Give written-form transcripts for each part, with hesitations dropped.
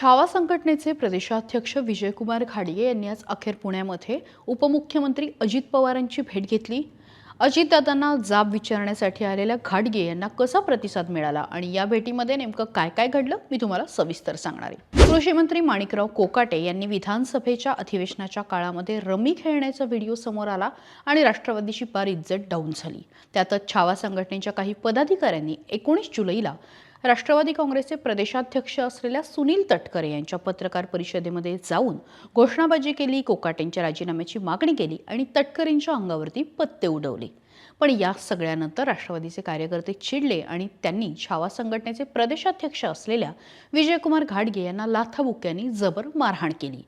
छावा संघटनेचे प्रदेशाध्यक्ष विजयकुमार घाडगे यांनी आज अखेर पुण्यामध्ये उपमुख्यमंत्री अजित पवारांची भेट घेतली। अजितदादांना जाब विचारण्यासाठी आलेल्या घाडगे यांना कसा प्रतिसाद मिळाला आणि या भेटीमध्ये नेमकं काय काय घडलं मी तुम्हाला सविस्तर सांगणार आहे। कृषी मंत्री माणिकराव कोकाटे यांनी विधानसभेच्या अधिवेशनाच्या काळामध्ये रमी खेळण्याचा व्हिडिओ समोर आला आणि राष्ट्रवादीची पार इज्जत डाऊन झाली। त्यातच छावा संघटनेच्या काही पदाधिकाऱ्यांनी 19 जुलैला राष्ट्रवादी काँग्रेसचे प्रदेशाध्यक्ष असलेल्या सुनील तटकरे यांच्या पत्रकार परिषदेमध्ये जाऊन घोषणाबाजी केली, कोकाटेंच्या राजीनाम्याची मागणी केली आणि तटकरेंच्या अंगावरती पत्ते उडवले। पण या सगळ्यानंतर राष्ट्रवादीचे कार्यकर्ते चिडले आणि त्यांनी छावा संघटनेचे प्रदेशाध्यक्ष असलेल्या विजयकुमार घाडगे यांना लाथाबुक्क्यांनी जबर मारहाण केली।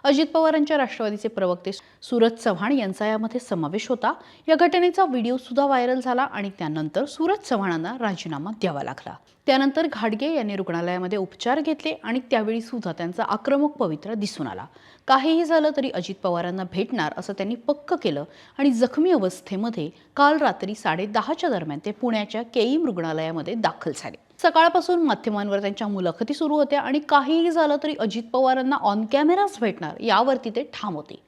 अजित पवारांच्या राष्ट्रवादीचे प्रवक्ते सूरज चव्हाण यांचा यामध्ये समावेश होता। या घटनेचा व्हिडिओ सुद्धा व्हायरल झाला आणि त्यानंतर सूरज चव्हाणांना राजीनामा द्यावा लागला। त्यानंतर घाडगे यांनी रुग्णालयामध्ये उपचार घेतले आणि त्यावेळी सुद्धा त्यांचा आक्रमक पवित्रा दिसून आला। काहीही झालं तरी अजित पवारांना भेटणार असं त्यांनी पक्क केलं आणि जखमी अवस्थेमध्ये काल रात्री 10:30च्या दरम्यान ते पुण्याच्या केईएम रुग्णालयामध्ये दाखल झाले। सकाळपासून माध्यमांवर त्यांच्या मुलाखती सुरू होत्या आणि काहीही झालं तरी अजित पवारांना ऑन कॅमेराच भेटणार यावरती ते ठाम होते।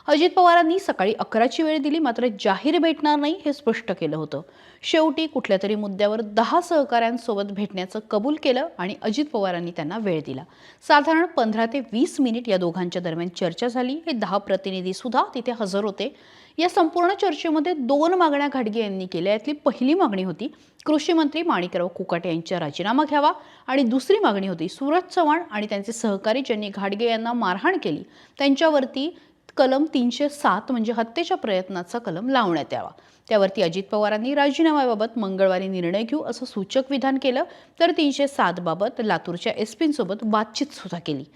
अजित पवारांनी सकाळी 11ची वेळ दिली, मात्र जाहीर भेटणार नाही हे स्पष्ट केलं होतं। शेवटी कुठल्या तरी मुद्द्यावर 10 सहकाऱ्यांसोबत भेटण्याचं कबूल केलं आणि अजित पवारांनी त्यांना वेळ दिला। साधारण 15 ते 20 मिनिट या दोघांच्या दरम्यान चर्चा झाली। हे 10 प्रतिनिधी सुद्धा तिथे हजर होते। या संपूर्ण चर्चेमध्ये 2 मागण्या घाडगे यांनी केल्या। यातली पहिली मागणी होती कृषी मंत्री माणिकराव कोकाटे यांचा राजीनामा घ्यावा आणि दुसरी मागणी होती सूरज चव्हाण आणि त्यांचे सहकारी ज्यांनी घाडगे यांना मारहाण केली त्यांच्यावरती कलम 307 म्हणजे हत्येच्या प्रयत्नाचा कलम लावण्यात यावा। त्यावरती अजित पवारांनी राजीनाम्याबाबत मंगळवारी निर्णय घेऊ असं सूचक विधान केलं, तर 307 बाबत लातूरच्या एसपींसोबत बातचीत सुद्धा केली।